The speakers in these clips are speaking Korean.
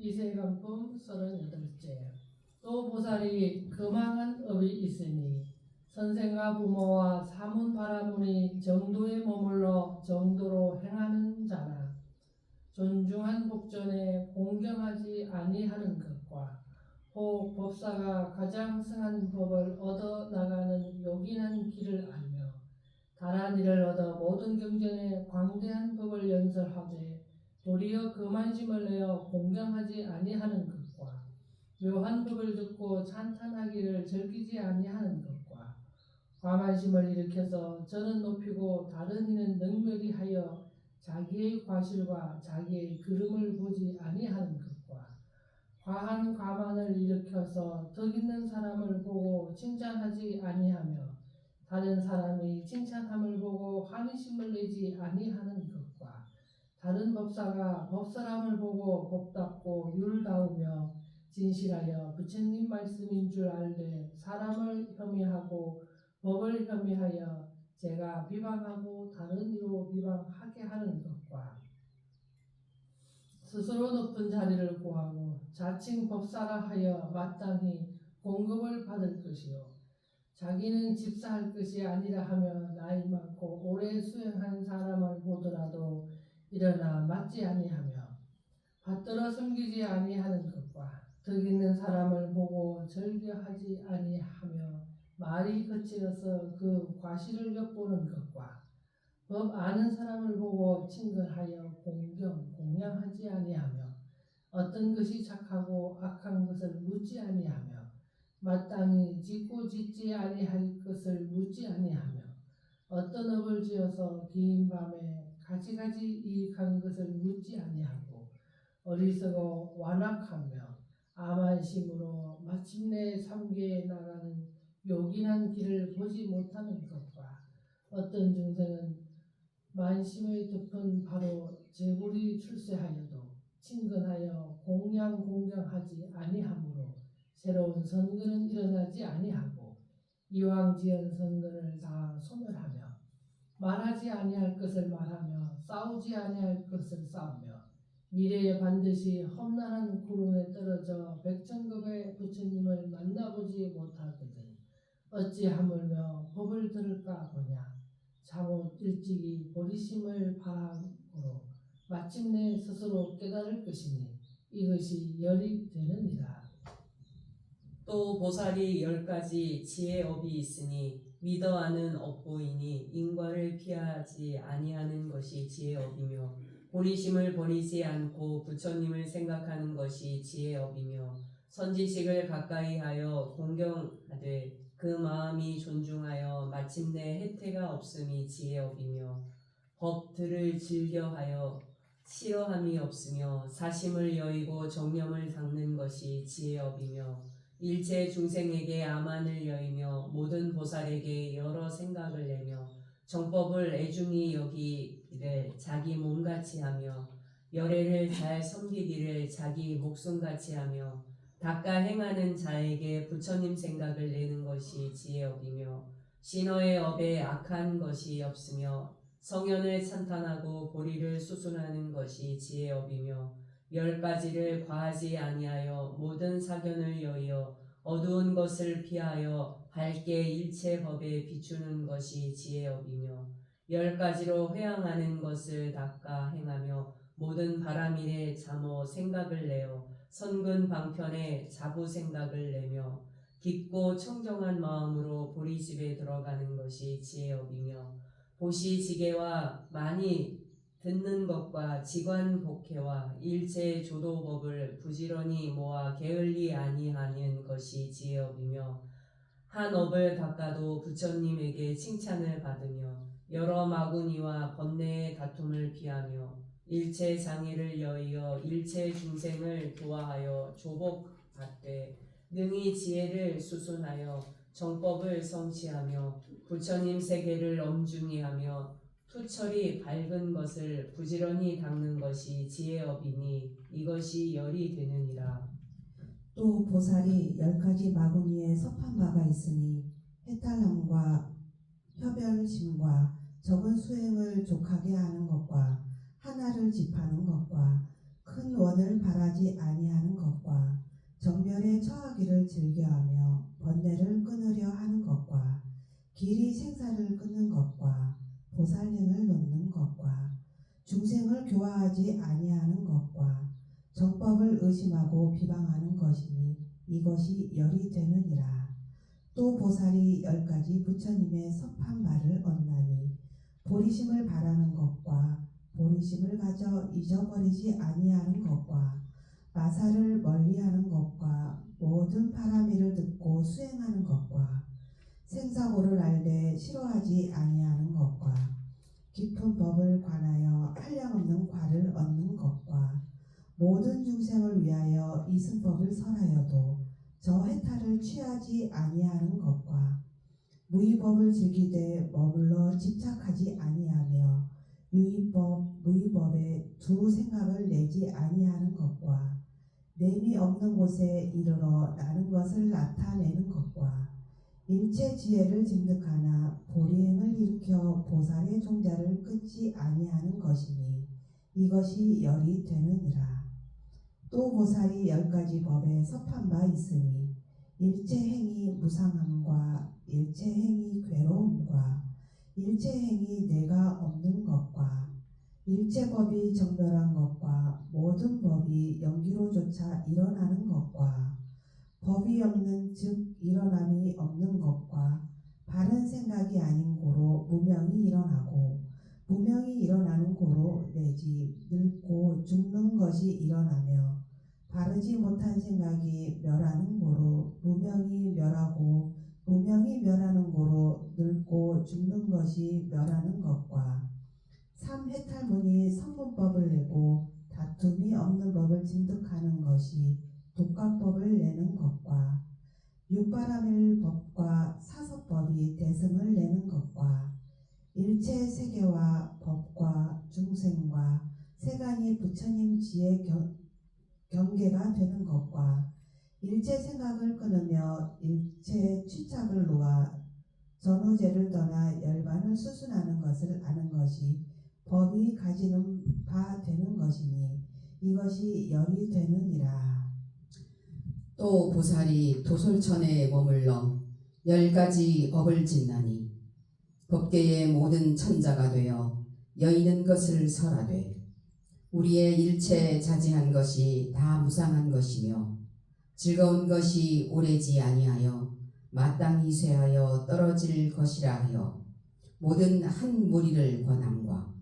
이세간품 38째. 또 보살이 그만한 업이 있으니 선생과 부모와 사문 바라문이 정도에 머물러 정도로 행하는 자나 존중한 복전에 공경하지 아니하는 것과 혹 법사가 가장 승한 법을 얻어 나가는 요긴한 길을 알며 다란 이를 얻어 모든 경전에 광대한 법을 연설하되 도리어 그만심을 내어 공경하지 아니하는 것과 묘한 법을 듣고 찬탄하기를 즐기지 아니하는 것과 과만심을 일으켜서 저는 높이고 다른 이는 능멸히 하여 자기의 과실과 자기의 그름을 보지 아니하는 것과 과한 과만을 일으켜서 덕 있는 사람을 보고 칭찬하지 아니하며 다른 사람이 칭찬함을 보고 환희심을 내지 아니하는 것과 다른 법사가 법사람을 보고 법답고 율다우며 진실하여 부처님 말씀인 줄 알되 사람을 혐의하고 법을 혐의하여 제가 비방하고 다른 이로 비방하게 하는 것과 스스로 높은 자리를 구하고 자칭 법사라 하여 마땅히 공급을 받을 것이요 자기는 집사할 것이 아니라 하며 나이 많고 오래 수행한 사람을 보더라도 일어나 맞지 아니하며 받들어 섬기지 아니하는 것과 덕 있는 사람을 보고 절개하지 아니하며 말이 거칠어서 그 과실을 엿보는 것과 법 아는 사람을 보고 친근하여 공양하지 아니하며 어떤 것이 착하고 악한 것을 묻지 아니하며 마땅히 짓고 짓지 아니할 것을 묻지 아니하며 어떤 업을 지어서 긴 밤에 가지가지 이익한 것을 묻지 아니하고 어리석어 완악하며 암한심으로 마침내 삼계에 나가는 요긴한 길을 보지 못하는 것과 어떤 중생은 만심의 덮은 바로 재물이 출세하여도 친근하여 공경하지 아니하므로 새로운 선근은 일어나지 아니하고 이왕 지은 선근을 다 소멸하며 말하지 아니할 것을 말하며 싸우지 아니할 것을 싸우며 미래에 반드시 험난한 구름에 떨어져 백천급의 부처님을 만나보지 못하거든 어찌 하물며 법을 들을까 보냐 잠옷 일찍이 버리심을 바람으로 마침내 스스로 깨달을 것이니 이것이 열이 되느니라. 또 보살이 10가지 지혜업이 있으니 믿어 아는 업보이니 인과를 피하지 아니하는 것이 지혜업이며 본의심을 버리지 않고 부처님을 생각하는 것이 지혜업이며 선지식을 가까이 하여 공경하되 그 마음이 존중하여 마침내 혜태가 없음이 지혜업이며 법들을 즐겨하여 싫어함이 없으며 사심을 여의고 정념을 닦는 것이 지혜업이며 일체 중생에게 아만을 여의며 모든 보살에게 여러 생각을 내며 정법을 애중히 여기기를 자기 몸같이 하며 열애를 잘 섬기기를 자기 목숨같이 하며 닦아 행하는 자에게 부처님 생각을 내는 것이 지혜업이며 신어의 업에 악한 것이 없으며 성현을 찬탄하고 보리를 수순하는 것이 지혜업이며 10가지를 과하지 아니하여 모든 사견을 여의어 어두운 것을 피하여 밝게 일체 법에 비추는 것이 지혜업이며 10가지로 회항하는 것을 닦아 행하며 모든 바람일에 잠오 생각을 내어 선근 방편에 자부 생각을 내며 깊고 청정한 마음으로 보리집에 들어가는 것이 지혜업이며 보시지계와 많이 듣는 것과 지관복회와 일체 조도법을 부지런히 모아 게을리 아니하는 것이 지혜업이며 한 업을 닦아도 부처님에게 칭찬을 받으며 여러 마구니와 번뇌의 다툼을 피하며 일체 장애를 여의어 일체 중생을 도와하여 조복받되 능히 지혜를 수순하여 정법을 성취하며 부처님 세계를 엄중히 하며 투철이 밝은 것을 부지런히 닦는 것이 지혜업이니 이것이 열이 되느니라. 또 보살이 10가지 마구니에 섭한 바가 있으니 해탈함과 협열심과 적은 수행을 족하게 하는 것과 하나를 집하는 것과 그 큰 원을 바라지 아니하는 것과 정멸에 처하기를 즐겨하며 번뇌를 끊으려 하는 것과 길이 생사를 끊는 것과 보살행을 놓는 것과 중생을 교화하지 아니하는 것과 정법을 의심하고 비방하는 것이니 이것이 열이 되느니라. 또 보살이 10가지 부처님의 섭한 말을 얻나니 보리심을 바라는 것과 보리심을 가져 잊어버리지 아니하는 것과 마사를 멀리하는 것과 모든 바라미를 듣고 수행하는 것과 생사고를 알되 싫어하지 아니하는 것과 깊은 법을 관하여 한량없는 과를 얻는 것과 모든 중생을 위하여 이승법을 설하여도 저 해탈을 취하지 아니하는 것과 무의법을 즐기되 머물러 집착하지 아니하며 유의법, 무의법에 두 생각을 내지 아니하는 것과 냄이 없는 곳에 이르러 나는 것을 나타내는 것과 일체 지혜를 증득하나 보리행을 일으켜 보살의 종자를 끊지 아니하는 것이니 이것이 열이 되느니라. 또 보살이 10가지 법에 섭한 바 있으니 일체 행이 무상함과 일체 행이 괴로움과 일체 행이 내가 없는 것과 일체 법이 정멸한 것과 모든 법이 연기로조차 일어나는 것과 법이 없는 즉 일어남이 없는 것과 바른 생각이 아닌 고로 무명이 일어나고 무명이 일어나는 고로 내지 늙고 죽는 것이 일어나며 바르지 못한 생각이 멸하는 고로 무명이 멸하고 무명이 멸하는 고로 늙고 죽는 것이 멸하는 것과 삼해탈문이 성문법을 내고 다툼이 없는 법을 증득하는 것이 독각법을 내는 것과 육바라밀 법과 사섭법이 대승을 내는 것과 일체 세계와 법과 중생과 세간이 부처님 지혜 경계가 되는 것과 일체 생각을 끊으며 일체 취착을 놓아 전후제를 떠나 열반을 수순하는 것을 아는 것이 법이 가지는 바 되는 것이니 이것이 열이 되느니라. 또 보살이 도솔천에 머물러 10가지 업을 짓나니 법계의 모든 천자가 되어 여의는 것을 설하되 우리의 일체 자지한 것이 다 무상한 것이며 즐거운 것이 오래지 아니하여 마땅히 쇠하여 떨어질 것이라 하여 모든 한 무리를 권함과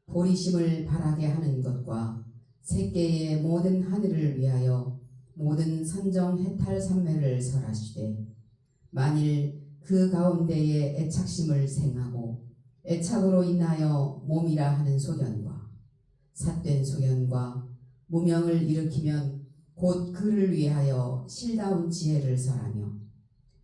보리심을 바라게 하는 것과 세계의 모든 하늘을 위하여 모든 선정 해탈 삼매를 설하시되 만일 그 가운데에 애착심을 생하고 애착으로 인하여 몸이라 하는 소견과 삿된 소견과 무명을 일으키면 곧 그를 위하여 실다운 지혜를 설하며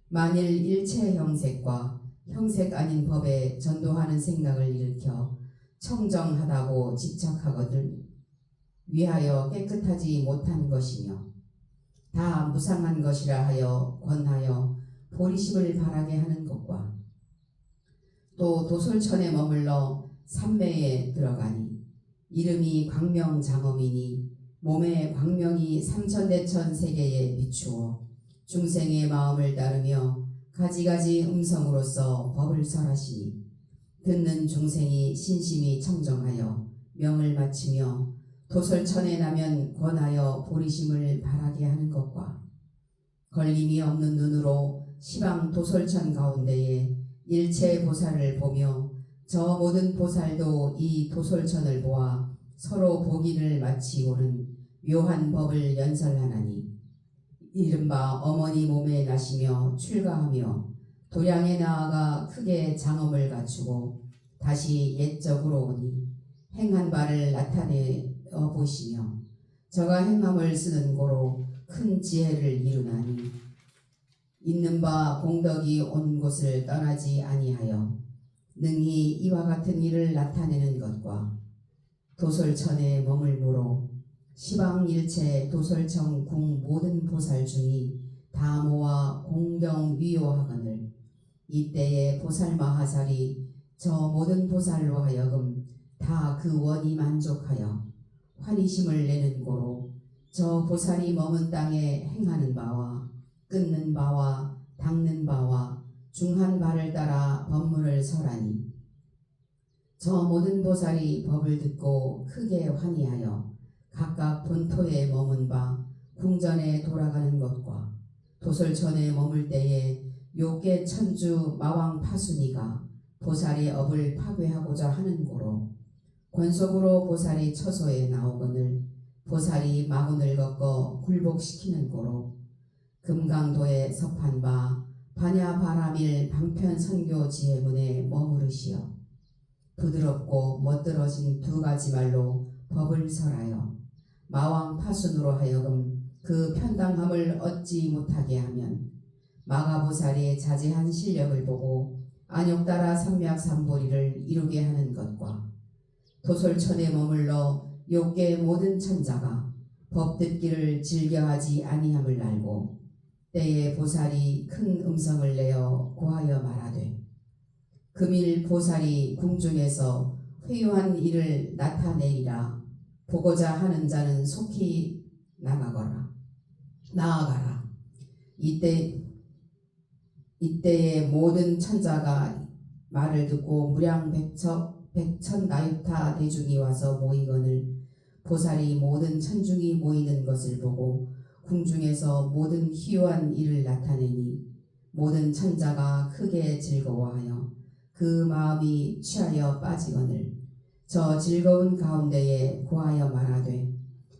만일 일체 형색과 형색 아닌 법에 전도하는 생각을 일으켜 청정하다고 집착하거든 위하여 깨끗하지 못한 것이며 다 무상한 것이라 하여 권하여 보리심을 바라게 하는 것과 또 도솔천에 머물러 삼매에 들어가니 이름이 광명장엄이니 몸에 광명이 삼천대천 세계에 비추어 중생의 마음을 따르며 가지가지 음성으로서 법을 설하시니 듣는 중생이 신심이 청정하여 명을 마치며 도솔천에 나면 권하여 보리심을 바라게 하는 것과 걸림이 없는 눈으로 시방 도솔천 가운데에 일체 보살을 보며 저 모든 보살도 이 도솔천을 보아 서로 보기를 마치고는 묘한 법을 연설하나니 이른바 어머니 몸에 나시며 출가하며 도량에 나아가 크게 장엄을 갖추고 다시 옛적으로 오니 행한 바를 나타내어 보시며 저가 행함을 쓰는 고로 큰 지혜를 이루나니 있는 바 공덕이 온 곳을 떠나지 아니하여 능히 이와 같은 일을 나타내는 것과 도솔천에 머물므로 시방일체 도솔청 궁 모든 보살 중이 다 모아 공경 위요하거늘 이때에 보살마하살이 저 모든 보살로 하여금 다 그 원이 만족하여 환희심을 내는 고로 저 보살이 머문 땅에 행하는 바와 끊는 바와 닦는 바와 중한 바를 따라 법문을 설하니 저 모든 보살이 법을 듣고 크게 환희하여 각각 본토에 머문 바 궁전에 돌아가는 것과 도솔천에 머물 때에 요괴 천주 마왕 파순이가 보살의 업을 파괴하고자 하는 고로 권속으로 보살이 처소에 나오거늘 보살이 마군을 꺾어 굴복시키는 고로 금강도에 섭한 바 반야바라밀 방편 선교 지혜문에 머무르시어 부드럽고 멋들어진 두 가지 말로 법을 설하여 마왕 파순으로 하여금 그 편당함을 얻지 못하게 하면 마가보살의 자제한 실력을 보고 안욕따라 삼맥삼보리를 이루게 하는 것과 도솔천에 머물러 욕계 모든 천자가 법 듣기를 즐겨하지 아니함을 알고 때에 보살이 큰 음성을 내어 고하여 말하되 금일 보살이 궁중에서 회유한 일을 나타내리라 보고자 하는 자는 속히 나아가라. 이때에 모든 천자가 말을 듣고 무량 백천 나유타 대중이 와서 모이거늘 보살이 모든 천중이 모이는 것을 보고 궁중에서 모든 희유한 일을 나타내니 모든 천자가 크게 즐거워하여 그 마음이 취하여 빠지거늘 저 즐거운 가운데에 고하여 말하되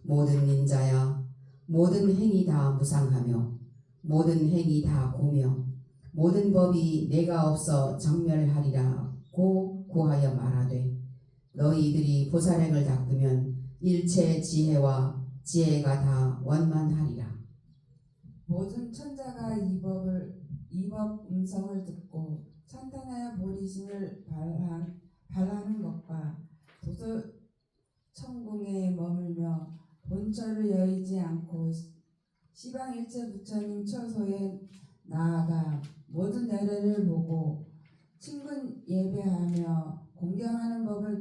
모든 인자야 모든 행이 다 무상하며 모든 행이 다 고며 모든 법이 내가 없어 정멸하리라고 고하여 말하되 너희들이 보살행을 닦으면 일체 지혜와 지혜가 다 원만하리라. 모든 천자가 이 법 음성을 듣고 찬탄하여 보리심을 발하는 것과 도솔 천궁에 머물며 본처를 여의지 않고 시방일체 부처님 처소에 나아가 모든 내례를 보고 친근 예배하며 공경하는 법을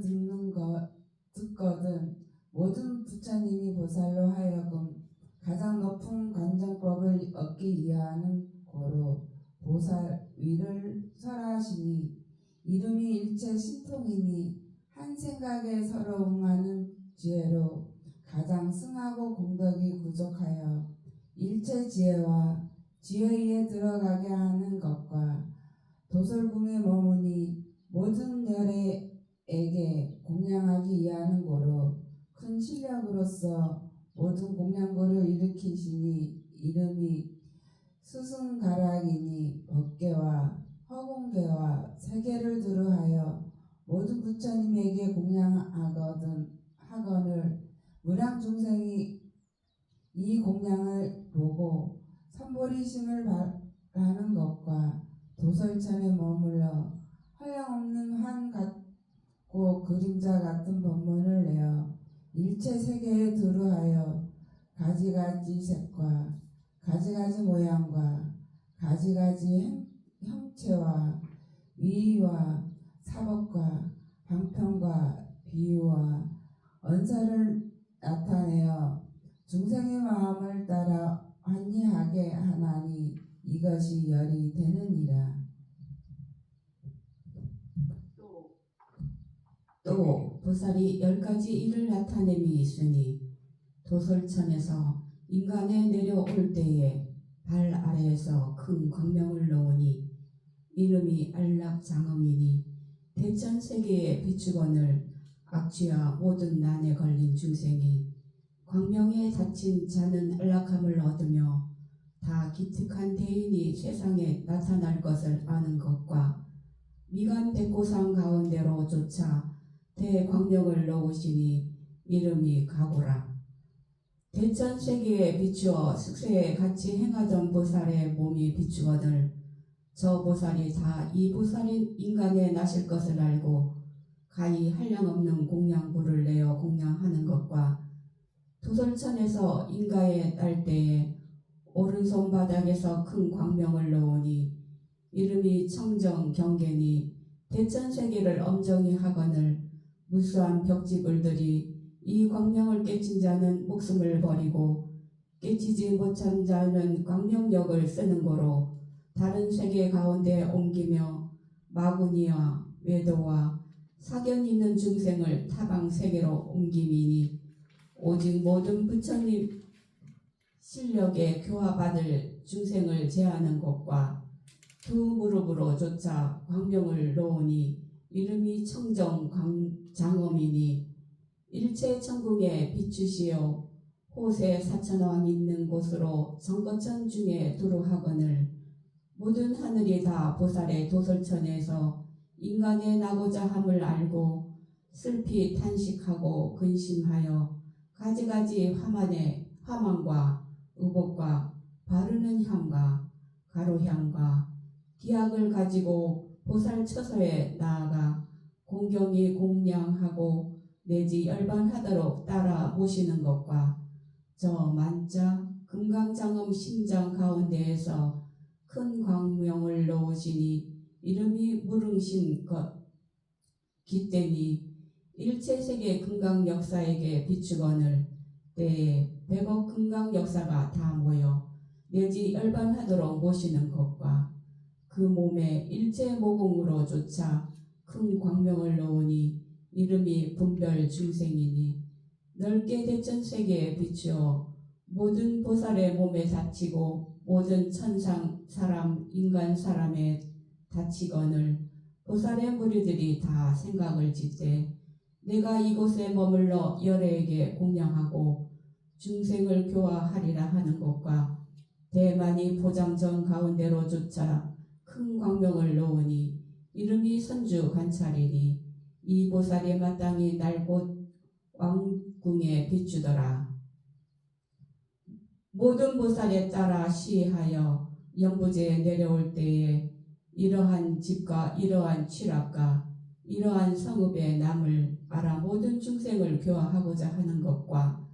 듣거든 모든 부처님이 보살로 하여금 가장 높은 관정법을 얻기 위하는 고로 보살 위를 설하시니 이름이 일체 신통이니 한 생각에 서로 응하는 지혜로 가장 승하고 공덕이 부족하여 일체 지혜와 지혜에 들어가게 하는 것과 도솔궁에 머무니 모든 열애에게 공양하기 위하는 고로 큰 실력으로서 모든 공양고를 일으키시니 이름이 스승가락이니 법계와 허공계와 세계를 두루하여 모든 부처님에게 하거늘 무량 중생이 이 공양을 보고 삼보리심을 바라는 것과 도솔천에 머물러 한량없는 환 같고 그림자 같은 법문을 내어 일체 세계에 두루하여 가지가지 색과 가지가지 모양과 가지가지 형체와 위와 사법과 방편과 비유와 언사를 나타내어 중생의 마음을 따라 환희하게 하나니 이것이 열이 되느니라. 또 보살이 10가지 일을 나타냄이 있으니 도솔천에서 인간에 내려올 때에 발 아래에서 큰 광명을 놓으니 이름이 안락장엄이니 대천세계에 비추거늘 악취와 모든 난에 걸린 중생이 광명에 닫힌 자는 안락함을 얻으며 다 기특한 대인이 세상에 나타날 것을 아는 것과 미간 백고상 가운데로 쫓아 대광명을 놓으시니 이름이 가고라. 대천세계에 비추어 숙세에 같이 행하던 보살의 몸이 비추거늘 저 보살이 다 이 보살인 인간에 나실 것을 알고 가히 한량없는 공양부를 내어 공양하는 것과 도솔천에서 인가에 딸 때에 오른손 바닥에서 큰 광명을 놓으니 이름이 청정경계니 대천세계를 엄정히 하거늘 무수한 벽지불들이 이 광명을 깨친 자는 목숨을 버리고 깨치지 못한 자는 광명력을 쓰는 거로 다른 세계 가운데 옮기며 마구니와 외도와 사견 있는 중생을 타방 세계로 옮김이니 오직 모든 부처님 실력에 교화받을 중생을 제하는 것과 두 무릎으로 조차 광명을 놓으니 이름이 청정 장엄이니 일체 천국에 비추시어 호세 사천왕 있는 곳으로 정거천 중에 두루하거늘 모든 하늘이 다 보살의 도솔천에서 인간의 나고자 함을 알고 슬피 탄식하고 근심하여 가지가지 화망과 의복과 바르는 향과 가루향과 기약을 가지고 보살 처소에 나아가 공경히 공양하고 내지 열반하도록 따라 모시는 것과 저 만자 금강장엄 심장 가운데에서 큰 광명을 놓으시니 이름이 무릉신 것 기때니 일체세계 금강 역사에게 비추거늘 때에 100억 금강 역사가 다 모여 내지 열반하도록 모시는 것과 그 몸에 일체 모공으로 조차 큰 광명을 놓으니 이름이 분별 중생이니 넓게 대천세계에 비추어 모든 보살의 몸에 닫히고 모든 천상 사람 인간 사람에 닫히거늘 보살의 무리들이 다 생각을 짓되 내가 이곳에 머물러 열애에게 공양하고 중생을 교화하리라 하는 것과 대만이 보장전 가운데로조차 큰 광명을 놓으니 이름이 선주 관찰이니 이 보살이 마땅히 날곳 왕궁에 비추더라. 모든 보살에 따라 시하여 연부제에 내려올 때에 이러한 집과 이러한 취락과 이러한 성읍의 남을 알아 모든 중생을 교화하고자 하는 것과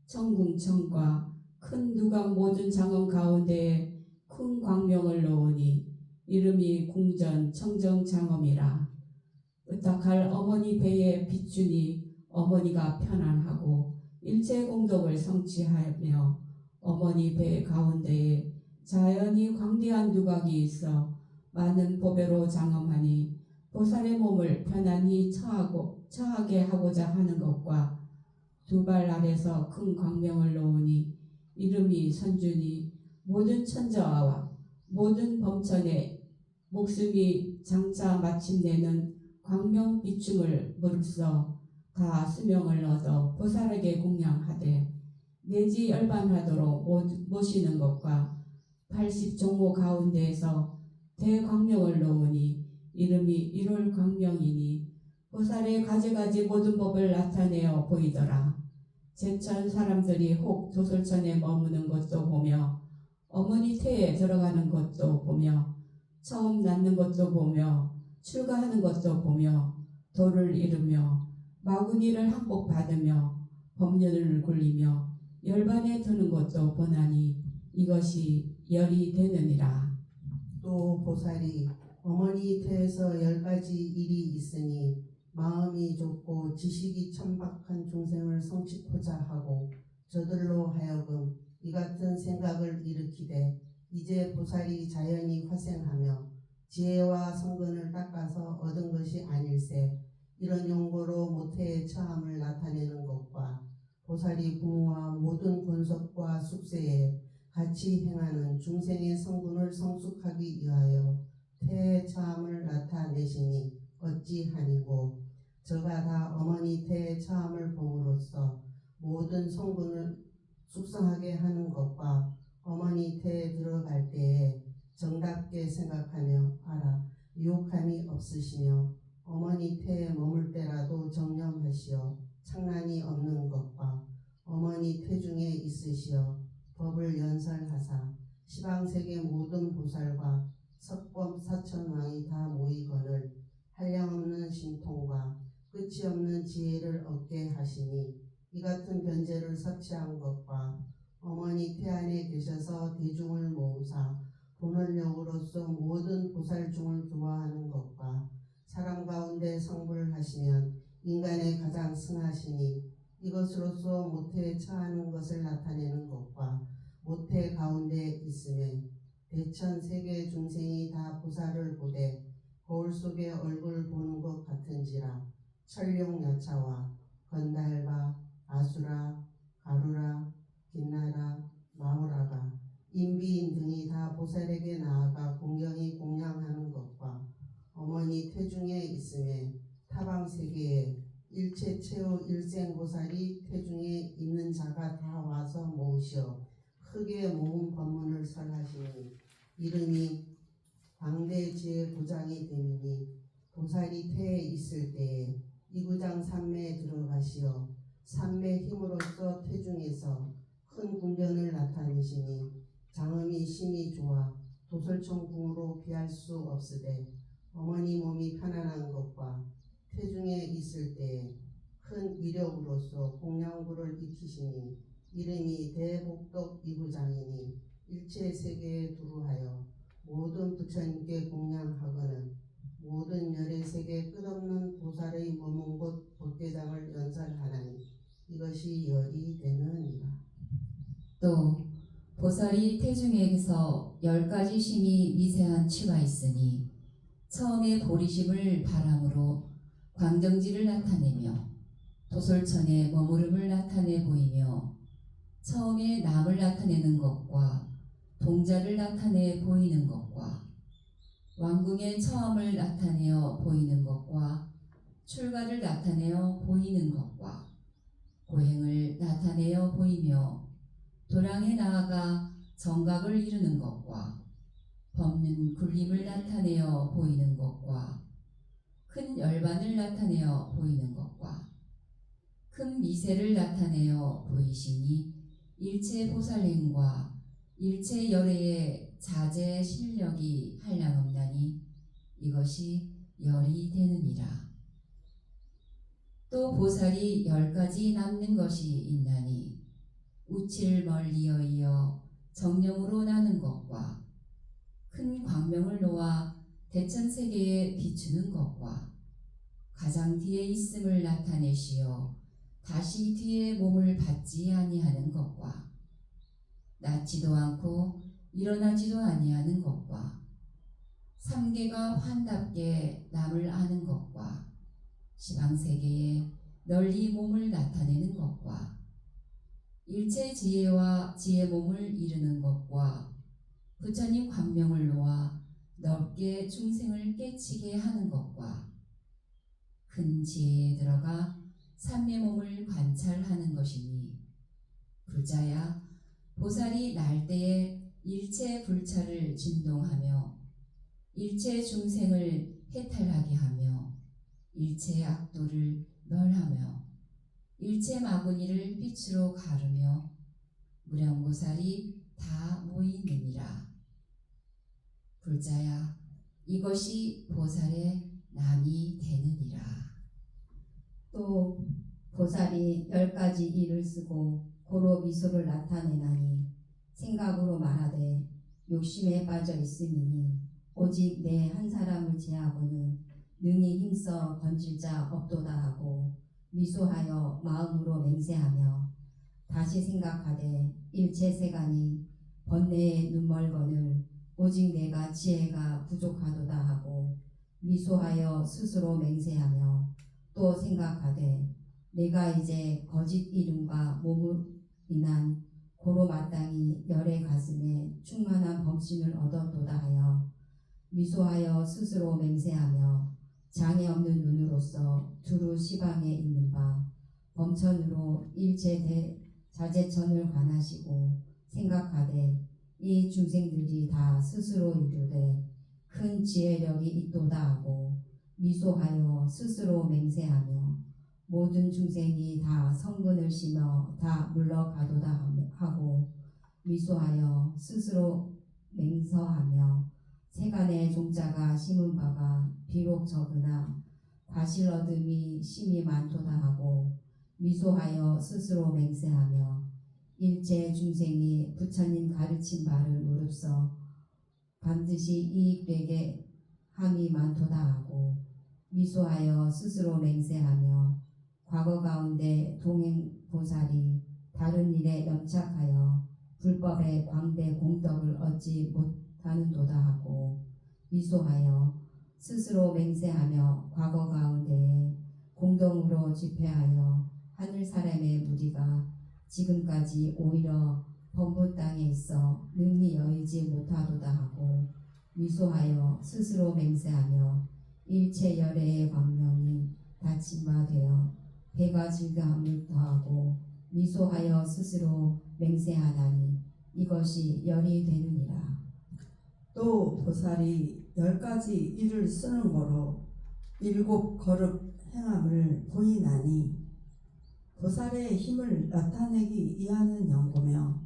청궁청과 큰 누각 모든 장엄 가운데에 큰 광명을 놓으니 이름이 궁전 청정장엄이라. 의탁할 어머니 배에 비추니 어머니가 편안하고 일체 공덕을 성취하며 어머니 배 가운데에 자연히 광대한 누각이 있어 많은 보배로 장엄하니 보살의 몸을 편안히 처하게 하고자 하는 것과 두 발 아래서 큰 광명을 놓으니 이름이 선주니 모든 천자와 모든 범천에 목숨이 장차 마침내는 광명 비춤을 무릅써 다 수명을 얻어 보살에게 공양하되 내지 열반하도록 모시는 것과 80종호 가운데에서 대광명을 놓으니 이름이 일월광명이니 보살의 가지가지 모든 법을 나타내어 보이더라. 제천 사람들이 혹 도솔천에 머무는 것도 보며 어머니 태에 들어가는 것도 보며 처음 낳는 것도 보며 출가하는 것도 보며 도를 이루며 마구니를 항복받으며 법륜을 굴리며 열반에 드는 것도 보나니 이것이 열이 되느니라. 또 보살이 어머니 태에서 10가지 일이 있으니 마음이 좁고 지식이 천박한 중생을 성취코자 하고 저들로 하여금 이 같은 생각을 일으키되 이제 보살이 자연히 화생하며 지혜와 성근을 닦아서 얻은 것이 아닐세 이런 용고로 모태의 처함을 나타내는 것과 보살이 부모와 모든 권속과 숙세에 같이 행하는 중생의 성분을 성숙하기 위하여 태의 처함을 나타내시니 어찌하니고 저가 다 어머니 태의 처함을 봄으로써 모든 성분을 숙성하게 하는 것과 어머니 태에 들어갈 때에 정답게 생각하며 알아 유혹함이 없으시며 어머니 태에 머물 때라도 정념하시어 창란이 없는 것과 어머니 태 중에 있으시어 법을 연설하사 시방세계 모든 보살과 석범 사천왕이 다 모이거늘 한량없는 신통과 끝이 없는 지혜를 얻게 하시니 이 같은 변제를 섭취한 것과 어머니 태 안에 계셔서 대중을 모으사 본원력으로서 모든 보살중을 교화하는 것과 사람 가운데 성불하시면 인간의 가장 승하시니 이것으로서 모태 처하는 것을 나타내는 것과 모태 가운데 있음에 대천 세계 중생이 다 보살을 보되 거울 속에 얼굴 보는 것 같은지라. 천룡야차와 건달과 아수라, 가루라, 긴나라, 마오라가 인비인 등이 다 보살에게 나아가 공경히 공양하는 것과 어머니 태중에 있음에 타방 세계에 일체 최후 일생보살이 태중에 있는 자가 다 와서 모으시어 크게 모은 법문을 설하시니 이름이 광대지의 구장이 되니 보살이 태에 있을 때에 이구장 삼매에 들어가시어 삼매 힘으로써 태중에서 큰 궁전을 나타내시니 장엄이 심히 좋아 도솔청 궁으로 비할 수 없으되 어머니 몸이 편안한 것과 태중에 있을 때에 큰 위력으로서 공양부를 익히시니 이름이 대복덕 이구장이니 일체 세계에 두루하여 모든 부처님께 공양하거는 모든 열의 세계 끝없는 보살의 머문 곳 법계장을 연설하나니 이것이 열이 되느니라. 또 보살이 태중에게서 10가지 심이 미세한 취가 있으니 처음에 보리심을 바람으로 광정지를 나타내며 도솔천의 머무름을 나타내 보이며 처음에 남을 나타내는 것과 동자를 나타내 보이는 것과 왕궁의 처음을 나타내어 보이는 것과 출가를 나타내어 보이는 것과 고행을 나타내어 보이며 도량에 나아가 정각을 이루는 것과 법는 굴림을 나타내어 보이는 것과 큰 열반을 나타내어 보이는 것과 큰 미세를 나타내어 보이시니 일체 보살행과 일체 열애의 자제 실력이 한량없나니 이것이 열이 되느니라. 또 보살이 10가지 남는 것이 있나니 우칠 멀리어 이어 정령으로 나는 것과 큰 광명을 놓아 대천세계에 비추는 것과 가장 뒤에 있음을 나타내시어 다시 뒤에 몸을 받지 아니하는 것과 낫지도 않고 일어나지도 아니하는 것과 삼계가 환답게 남을 아는 것과 시방세계에 널리 몸을 나타내는 것과 일체 지혜와 지혜 몸을 이루는 것과 부처님 광명을 놓아 넓게 중생을 깨치게 하는 것과 큰 지혜에 들어가 삼매 몸을 관찰하는 것이니 불자야 보살이 날 때에 일체 불찰을 진동하며 일체 중생을 해탈하게 하며 일체 악도를 멸하며 일체 마구니를 빛으로 가르며 무량보살이 다 모이느니라. 불자야 이것이 보살의 남이 되느니라. 또 보살이 10가지 일을 쓰고 고로 미소를 나타내나니 생각으로 말하되 욕심에 빠져 있으니 오직 내 한 사람을 제하고는 능히 힘써 건질 자 없도다 하고 미소하여 마음으로 맹세하며 다시 생각하되 일체 세간이 번뇌에 눈멀거늘 오직 내가 지혜가 부족하도다 하고 미소하여 스스로 맹세하며 또 생각하되 내가 이제 거짓 이름과 몸으로 인한 고로 마땅히 열의 가슴에 충만한 범신을 얻었도다 하여 미소하여 스스로 맹세하며 장애 없는 눈으로서 두루 시방에 있는 바 범천으로 일체 자제천을 관하시고 생각하되 이 중생들이 다 스스로 이르되 큰 지혜력이 있도다 하고 미소하여 스스로 맹세하며 모든 중생이 다 성근을 심어 다 물러가도다 하고 미소하여 스스로 맹서하며 세간의 종자가 심은 바가 비록 적으나 과실 얻음이 심히 많도다 하고 미소하여 스스로 맹세하며 일체 중생이 부처님 가르친 바를 무릅써 반드시 이익되게 함이 많도다 하고 미소하여 스스로 맹세하며 과거 가운데 동행 보살이 다른 일에 연착하여 불법의 광대 공덕을 얻지 못하는도다 하고 미소하여 스스로 맹세하며 과거 가운데에 공동으로 집회하여 하늘 사람의 무리가 지금까지 오히려 범부 땅에 있어 능히 여의지 못하도다 하고 미소하여 스스로 맹세하며 일체 열애의 광명이 다침화되어 배가 즐거움을 더하고 미소하여 스스로 맹세하나니 이것이 열이 되느니라. 또 보살이 10가지 일을 쓰는 거로 7 거듭 행함을 보이나니 보살의 힘을 나타내기 위하는 연고며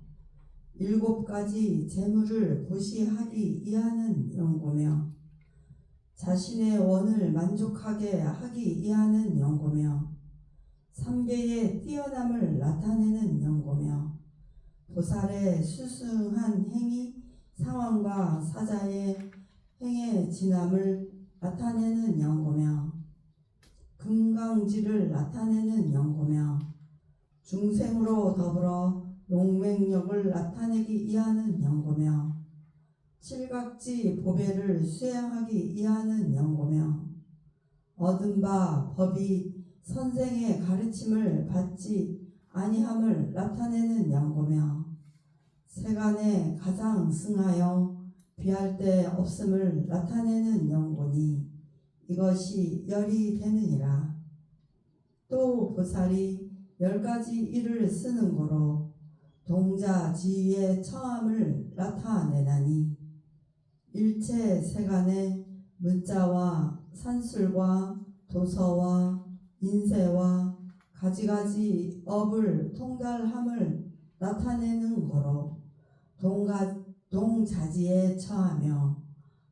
7가지 재물을 보시하기 위하는 연고며 자신의 원을 만족하게 하기 위하는 연고며 3계의 뛰어남을 나타내는 연고며 보살의 수승한 행위 상황과 사자의 행의 진함을 나타내는 연고며 금강지를 나타내는 연고며 중생으로 더불어 용맹력을 나타내기 위하는 연고며 칠각지 보배를 수행하기 위하는 연고며 얻은 바 법이 선생의 가르침을 받지 아니함을 나타내는 연고며 세간에 가장 승하여 비할 데 없음을 나타내는 연고니 이것이 열이 되느니라. 또 보살이 10가지 일을 쓰는 거로 동자지위의 처함을 나타내나니 일체 세간에 문자와 산술과 도서와 인세와 가지가지 업을 통달함을 나타내는 거로 동자지에 처하며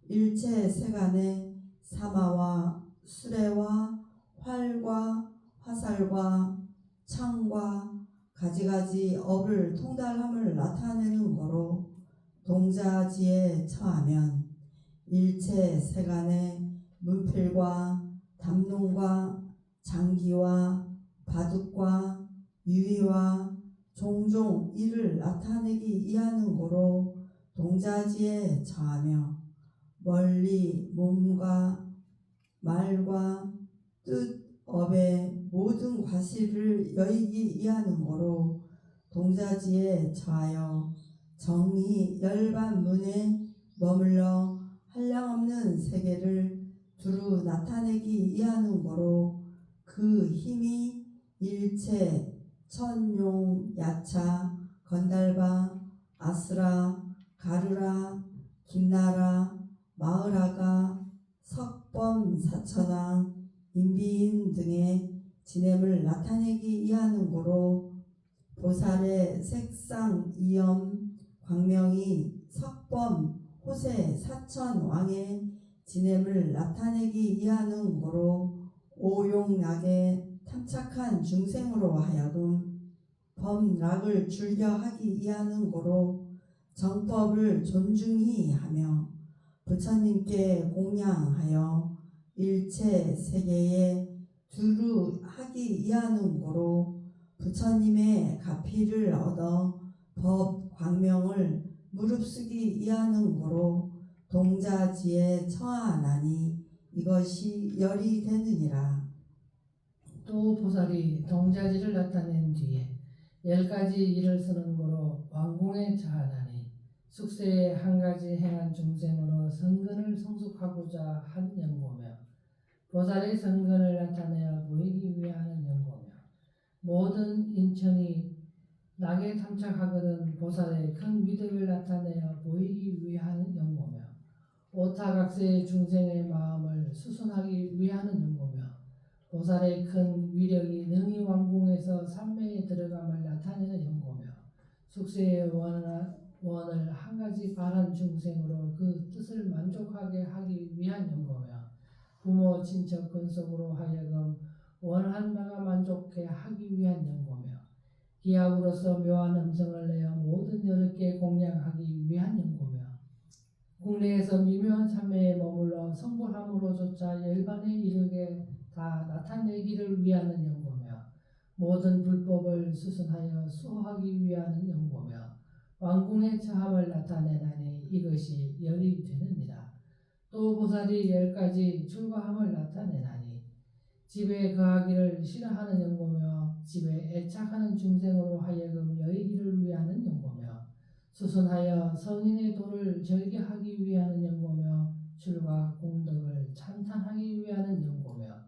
일체 세간에 사마와 수레와 활과 화살과 창과 가지가지 업을 통달함을 나타내는 거로 동자지에 처하면 일체 세간에 문필과 담론과 장기와 바둑과 유의와 종종 이를 나타내기 위하는 거로 동자지에 처하며 멀리 몸과 말과 뜻, 업의 모든 과실을 여의기 위하는 거로 동자지에 처하여 정의 열반문에 머물러 한량없는 세계를 두루 나타내기 위하는 거로 그 힘이 일체 천용, 야차, 건달바, 아스라, 가르라, 김나라, 마을아가, 석범, 사천왕, 인비인 등의 지냄을 나타내기 위하는 거로 보살의 색상, 이염, 광명이 석범, 호세, 사천 왕의 지냄을 나타내기 위하는 거로 오용락에 탐착한 중생으로 하여금 범락을 즐겨 하기 위하는 거로 정법을 존중히 하며 부처님께 공양하여 일체 세계에 두루 하기 위하는 거로 부처님의 가피를 얻어 법 광명을 무릅쓰기 위하는 거로 동자지에 처하나니 이것이 열이 되느니라. 또 보살이 동자지를 나타낸 뒤에 10가지 일을 쓰는 거로 왕궁에 처하나니 숙세에 한 가지 행한 중생으로 선근을 성숙하고자 한 연고며 보살의 선근을 나타내어 보이기 위하는 연고며 모든 인천이 낙에 탐착하거든 보살의 큰 위덕을 나타내어 보이기 위하는 연고며 오타각세의 중생의 마음을 수순하기 위하는 연고며 보살의 큰 위력이 능히 왕궁에서 삼매에 들어감을 나타내는 연고며 숙세의 원을 한 가지 바란 중생으로 그 뜻을 만족하게 하기 위한 연고며 부모 친척 근속으로 하여금 원한 바가 만족해 하기 위한 연고며 기합으로서 묘한 음성을 내어 모든 여럿께 공양하기 위한 연고며 국내에서 미묘한 삼매에 머물러 성불함으로조차 열반에 이르게 다 나타내기를 위하는 연고며 모든 불법을 수순하여 수호하기 위하는 연고며 왕궁의 처함을 나타내나니 이것이 열이 되느니라. 또 보살이 10가지 출가함을 나타내나니 집에 거하기를 싫어하는 연고며 집에 애착하는 중생으로 하여금 여의기를 위하는 연고며 수순하여 성인의 도를 절개하기 위하는 연고며 출가 공덕을 찬탄하기 위하는 연고며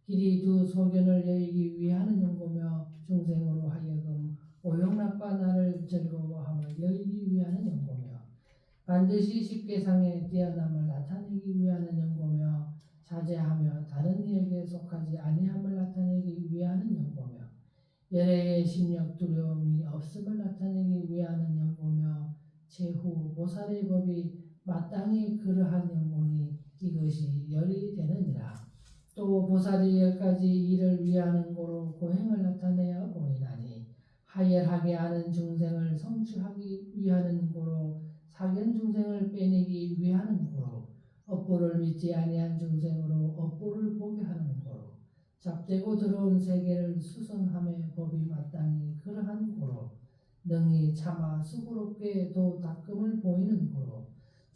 길이 두 소견을 여의기 위하는 연고며 중생으로 하여금 오용락과 나를 즐거워함을 여의기 위하는 연고며 반드시 십계상의 뛰어남을 나타내기 위하는 연고며 자제하며 다른 이에게 속하지 아니함을 나타내기 위하는 연고며 열애의 심력 두려움이 없음을 나타내기 위하는 연고며 최후 보살의 법이 마땅히 그러한 연고니 이것이 열이 되느니라. 또 보살이 10가지 일을 위하는 고로 고행을 나타내어 보이나니 하열하게 하는 중생을 성취하기 위하는 고로 사견 중생을 빼내기 위하는 고로 업보를 믿지 아니한 중생으로 업보를 보게 하는 고로 잡되고 들어온 세계를 수선함의 법이 마땅히 그러한 고로 능히 차마 수고롭게 도 닦음을 보이는 고로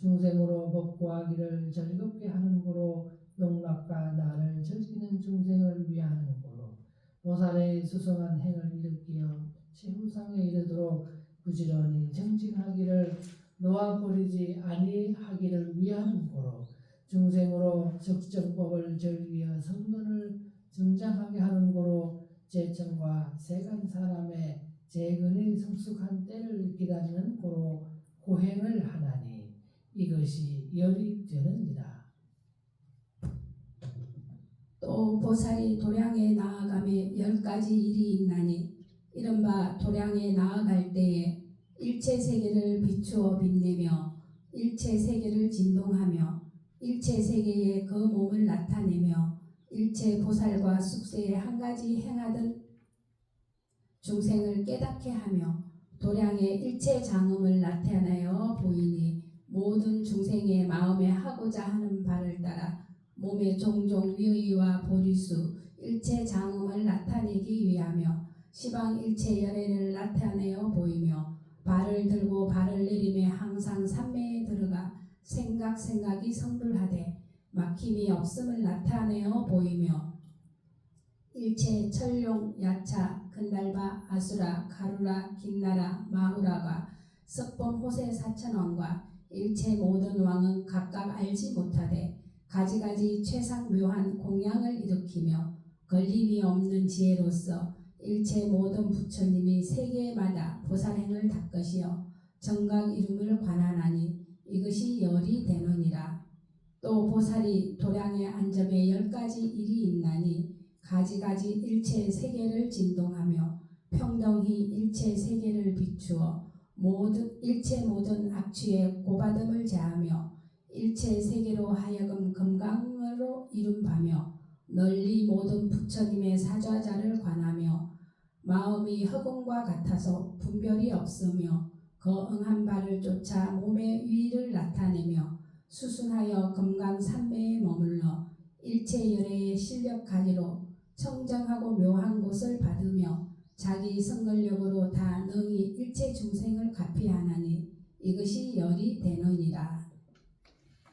중생으로 법구하기를 즐겁게 하는 고로 용락과 나를 즐기는 중생을 위하는 고로 보살의 수성한 행을 일으키어 최후상에 이르도록 부지런히 정진하기를 놓아버리지 아니하기를 위하는 고로 중생으로 적정법을 즐기어 성근을 증장하게 하는 고로 제천과 세간 사람의 재근이 성숙한 때를 기다리는 고로 고행을 하나니 이것이 열이 되느니라. 또 보살이 도량에 나아가며 10가지 일이 있나니 이른바 도량에 나아갈 때에 일체 세계를 비추어 빛내며 일체 세계를 진동하며 일체 세계에 그 몸을 나타내며 일체 보살과 숙세에 한 가지 행하던 중생을 깨닫게 하며 도량의 일체 장엄을 나타내어 보이니 모든 중생의 마음에 하고자 하는 바를 따라 몸의 종종 위의와 보리수 일체 장엄을 나타내기 위하며 시방 일체 열애를 나타내어 보이며 발을 들고 발을 내리며 항상 삼매에 들어가 생각이 성불하되 막힘이 없음을 나타내어 보이며 일체 철룡, 야차, 근달바, 아수라, 가루라, 긴나라, 마후라가 석범 호세 사천왕과 일체 모든 왕은 각각 알지 못하되 가지가지 최상 묘한 공양을 일으키며 걸림이 없는 지혜로서 일체 모든 부처님이 세계마다 보살행을 닦으시어 정각 이름을 관하나니 이것이 열이 되느니라. 또 보살이 도량에 앉음에 10가지 일이 있나니 가지가지 일체 세계를 진동하며 평등히 일체 세계를 비추어 일체 모든 악취에 고받음을 제하며 일체 세계로 하여금 금강으로 이룬바며 널리 모든 부처님의 사좌자를 관하며 마음이 허공과 같아서 분별이 없으며 거응한 바를 쫓아 몸의 위를 나타내며 수순하여 금강 삼매에 머물러 일체 열애의 실력 가지로 청정하고 묘한 곳을 받으며 자기 성걸력으로 다 능히 일체 중생을 가피하나니 이것이 열이 되느니라.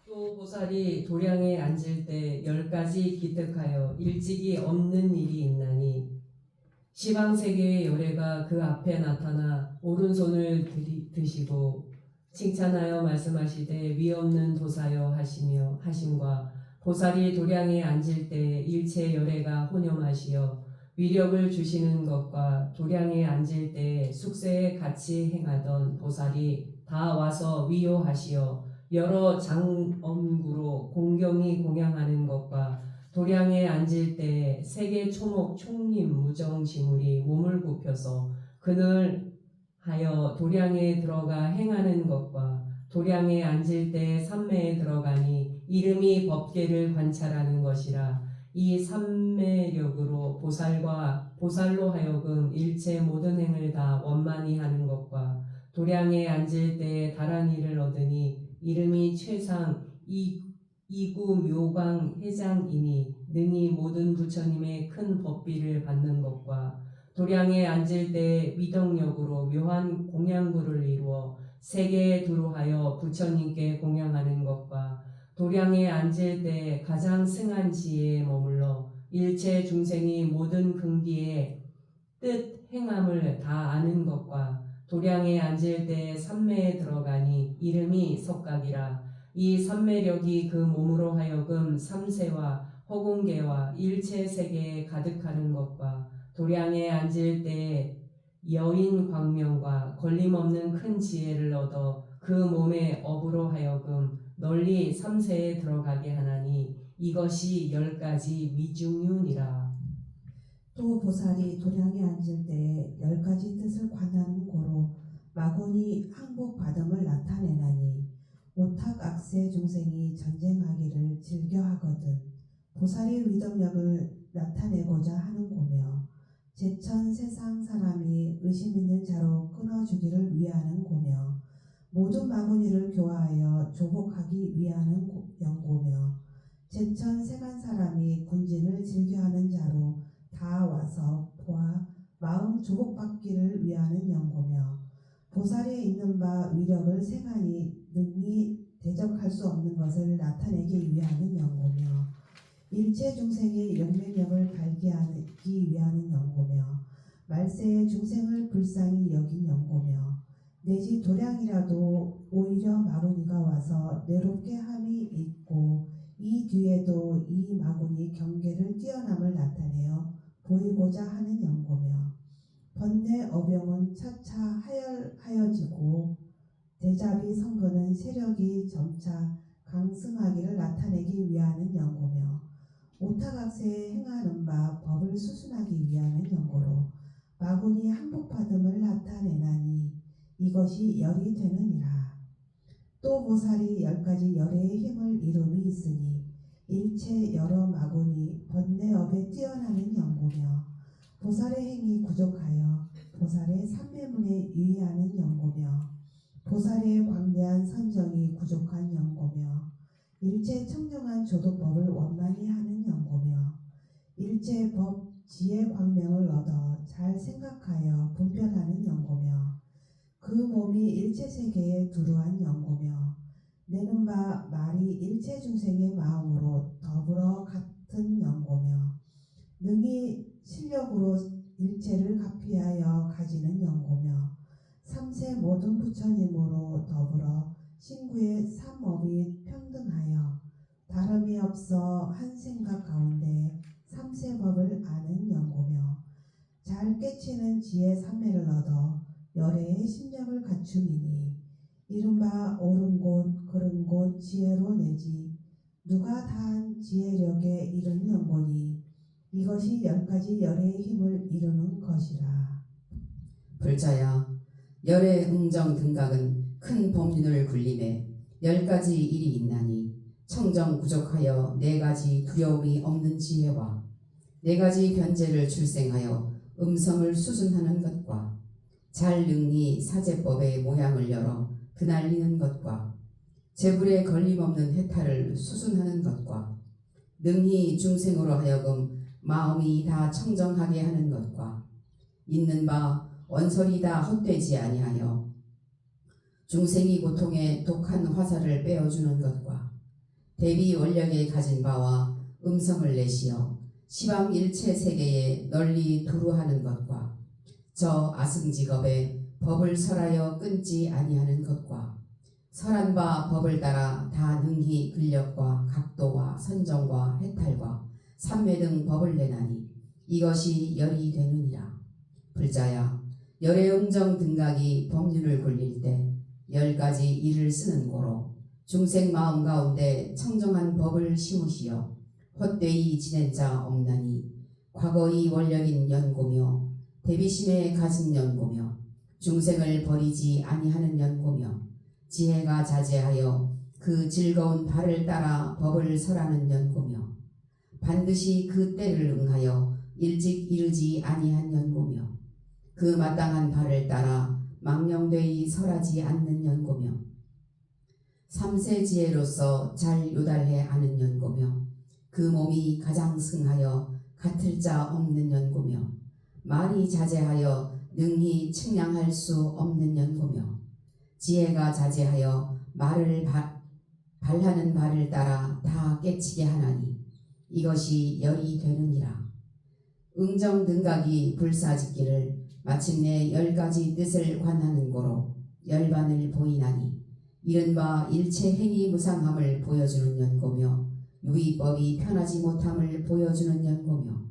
또 보살이 도량에 앉을 때 10가지 기특하여 일찍이 없는 일이 있나니 시방세계의 열애가 그 앞에 나타나 오른손을 드시고 칭찬하여 말씀하시되 위없는 도사여 하시며 하심과 보살이 도량에 앉을 때 일체 열애가 혼염하시어 위력을 주시는 것과 도량에 앉을 때 숙세에 같이 행하던 보살이 다 와서 위요하시어 여러 장엄구로 공경히 공양하는 것과 도량에 앉을 때 세계 초목 총림 무정지물이 몸을 굽혀서 그늘 하여 도량에 들어가 행하는 것과 도량에 앉을 때 삼매에 들어가니 이름이 법계를 관찰하는 것이라. 이 삼매력으로 보살로 하여금 일체 모든 행을 다 원만히 하는 것과 도량에 앉을 때 다란 일을 얻으니 이름이 최상 이구 묘광 회장이니 능히 모든 부처님의 큰 법비를 받는 것과 도량에 앉을 때 위덕력으로 묘한 공양구를 이루어 세계에 두루하여 부처님께 공양하는 것과 도량에 앉을 때 가장 승한 지혜에 머물러 일체 중생이 모든 근기의 뜻 행함을 다 아는 것과 도량에 앉을 때 삼매에 들어가니 이름이 석각이라. 이 삼매력이 그 몸으로 하여금 삼세와 허공계와 일체 세계에 가득하는 것과 도량에 앉을 때 여인 광명과 걸림없는 큰 지혜를 얻어 그 몸의 업으로 하여금 널리 삼세에 들어가게 하나니 이것이 10가지 미중윤이라. 또 보살이 도량에 앉을 때 10가지 뜻을 관하는 고로 마군이 항복받음을 나타내나니 오탁악세 중생이 전쟁하기를 즐겨하거든 보살의 위덕력을 나타내고자 하는 고며 제천 세상 사람이 의심 있는 자로 끊어주기를 위하는 고며 모든 마구니를 교화하여 조복하기 위하는 연고며 제천 세간 사람이 군진을 즐겨하는 자로 다 와서 보아 마음 조복받기를 위하는 연고며 보살에 있는 바 위력을 세간이 능히 대적할 수 없는 것을 나타내기 위하는 연고며 일체 중생의 용맹력을 발기하기 위하는 연고며 말세의 중생을 불쌍히 여긴 연고며 내지 도량이라도 오히려 마구니가 와서 내롭게 함이 있고 이 뒤에도 이 마구니 경계를 뛰어남을 나타내어 보이고자 하는 연고며 번뇌 어병은 차차 하여지고 대자비 선거는 세력이 점차 강승하기를 나타내기 위하는 연고며 오타각세에 행하는 바 법을 수순하기 위하는 연고로 마군이 항복받음을 나타내나니 이것이 열이 되느니라. 또 보살이 10가지 열의 힘을 이룸이 있으니 일체 여러 마군이 번뇌업에 뛰어나는 연고며 보살의 행이 부족하여 보살의 삼매문에 유의하는 연고며 보살의 광대한 선정이 부족한 연고며 일체 청정한 조도법을 원만히 하는 연고며 일체 법 지혜 광명을 얻어 잘 생각하여 분별하는 연고며 그 몸이 일체 세계에 두루한 연고며 내는 바 말이 일체 중생의 마음으로 더불어 같은 연고며 능히 실력으로 일체를 가피하여 가지는 연고며 삼세 모든 부처님으로 더불어 신구의 삼업이 평등하여 다름이 없어 한 생각 가운데 삼세법을 아는 연고며 잘 깨치는 지혜 삼매를 얻어 열애의 심력을 갖춤이니 이른바 옳은 곳 그른 곳 지혜로 내지 누가 다한 지혜력에 이른 연고니 이것이 10가지 열애의 힘을 이루는 것이라. 불자야, 열의 응정 등각은 큰 법륜을 굴림에 10가지 일이 있나니 청정 부족하여 4가지 두려움이 없는 지혜와 4가지 변제를 출생하여 음성을 수순하는 것과 잘 능히 사제법의 모양을 열어 그날리는 것과 재불에 걸림없는 해탈을 수순하는 것과 능히 중생으로 하여금 마음이 다 청정하게 하는 것과 있는 바 원설이 다 헛되지 아니하여 중생이 고통에 독한 화살을 빼어주는 것과 대비 원력에 가진 바와 음성을 내시어 시방 일체 세계에 널리 두루하는 것과 저 아승직업에 법을 설하여 끊지 아니하는 것과 설한 바 법을 따라 다 능히 근력과 각도와 선정과 해탈과 삼매 등 법을 내나니 이것이 열이 되느니라. 불자야, 열의 응정 등각이 법륜을 굴릴 때 10가지 일을 쓰는 고로 중생 마음 가운데 청정한 법을 심으시어 헛되이 지낸 자 없나니 과거의 원력인 연고며 대비심에 가진 연고며 중생을 버리지 아니하는 연고며 지혜가 자제하여 그 즐거운 발을 따라 법을 설하는 연고며 반드시 그 때를 응하여 일찍 이르지 아니한 연고며 그 마땅한 발을 따라 망령되이 설하지 않는 연고며 삼세지혜로서 잘 요달해 아는 연고며 그 몸이 가장 승하여 같을 자 없는 연고며 말이 자제하여 능히 측량할 수 없는 연고며 지혜가 자제하여 말을 발하는 바를 따라 다 깨치게 하나니 이것이 열이 되느니라. 응정등각이 불사짓기를 마침내 10가지 뜻을 관하는 고로 열반을 보이나니 이른바 일체 행위 무상함을 보여주는 연고며 유의법이 편하지 못함을 보여주는 연고며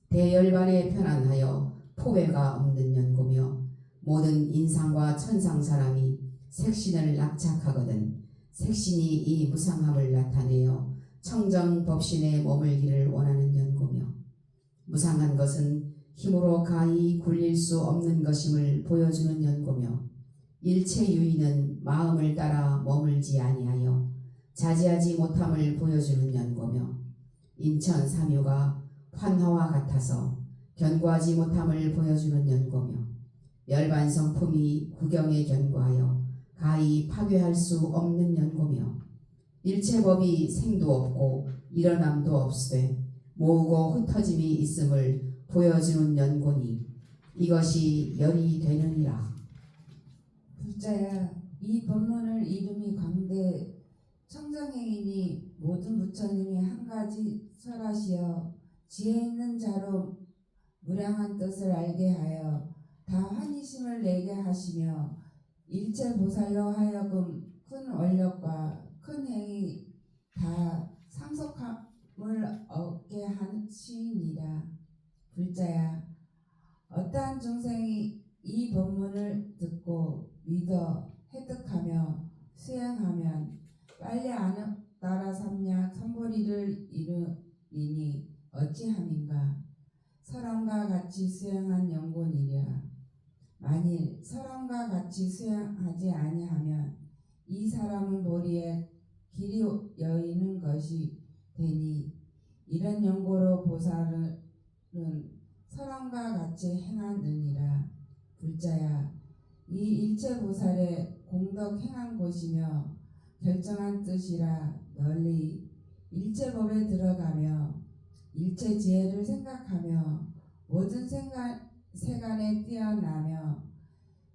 대열반에 편안하여 포회가 없는 연고며 모든 인상과 천상 사람이 색신을 낙착하거든 색신이 이 무상함을 나타내어 청정법신에 머물기를 원하는 연고며 무상한 것은 힘으로 가히 굴릴 수 없는 것임을 보여주는 연고며 일체 유의는 마음을 따라 머물지 아니하여 자제하지 못함을 보여주는 연고며 인천 삼유가 환화와 같아서 견고하지 못함을 보여주는 연고며 열반 성품이 구경에 견고하여 가히 파괴할 수 없는 연고며 일체 법이 생도 없고 일어남도 없으되 모으고 흩어짐이 있음을 보여주는 연고니 이것이 열이 되느니라. 불자야, 이 법문을 이름이 광대 청정행이니 모든 부처님이 한 가지 설하시어 지혜 있는 자로 무량한 뜻을 알게 하여 다 환희심을 내게 하시며 일체 보살로 하여금 큰 원력과 큰 행위 다 상속함을 얻게 하시니라. 불자야, 어떠한 중생이 이 법문을 듣고 믿어 획득하며 수행하면 빨리 따라 삼약 삼보리를 이루리니 어찌함인가. 설함과 같이 수행한 연곤이랴. 만일 설함과 같이 수행하지 아니하면 이 사람은 보리에 길이 여이는 것이 되니 이런 연고로 보살은 설함과 같이 행하느니라. 불자야, 이 일체 보살의 공덕 행한 곳이며 결정한 뜻이라 널리 일체 법에 들어가며 일체 지혜를 생각하며 모든 세간에 뛰어나며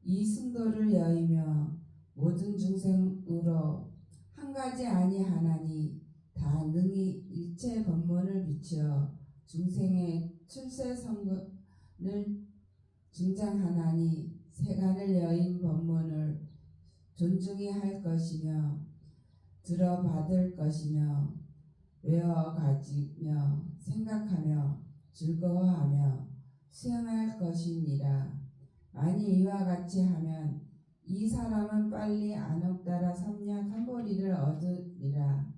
이 승도를 여이며 모든 중생으로 한 가지 아니하나니 다 능히 일체 법문을 비추어 중생의 출세성근을 증장하나니 세간을 여인 법문을 존중히 할 것이며 들어받을 것이며 외워가지며 생각하며 즐거워하며 수행할 것이니라. 만일 이와 같이 하면 이 사람은 빨리 안옥따라 삼약 삼보리를 얻으리라.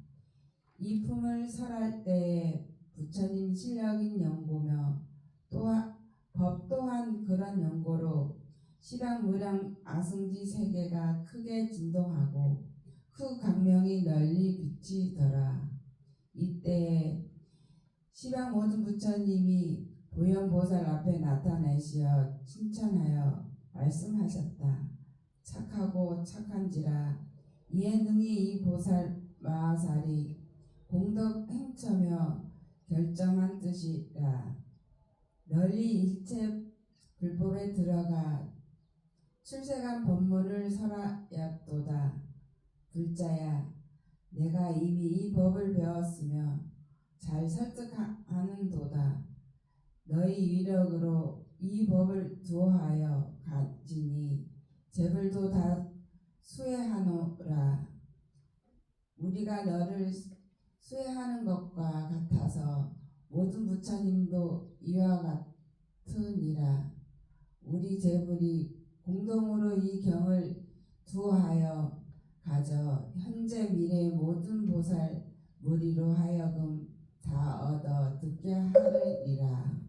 이 품을 설할 때에 부처님 실력인 연고며 또한 법 또한 그런 연고로 시랑무량 아승지 세계가 크게 진동하고 그 강명이 널리 비치더라. 이때에 시방 모든 부처님이 보현보살 앞에 나타내시어 칭찬하여 말씀하셨다. 착하고 착한지라 이에 능히 이 보살 마하살이 공덕 행처며 결정한 뜻이라. 널리 일체 불법에 들어가 출세간 법문을 설하였도다. 불자야, 내가 이미 이 법을 배웠으며 잘 설득하는도다. 너희 위력으로 이 법을 두어하여 가지니 제불도 다 수혜하노라. 우리가 너를 수혜하는 것과 같아서 모든 부처님도 이와 같으니라. 우리 제불이 공동으로 이 경을 두어하여 가져 현재 미래 모든 보살 무리로 하여금 다 얻어 듣게 하리라.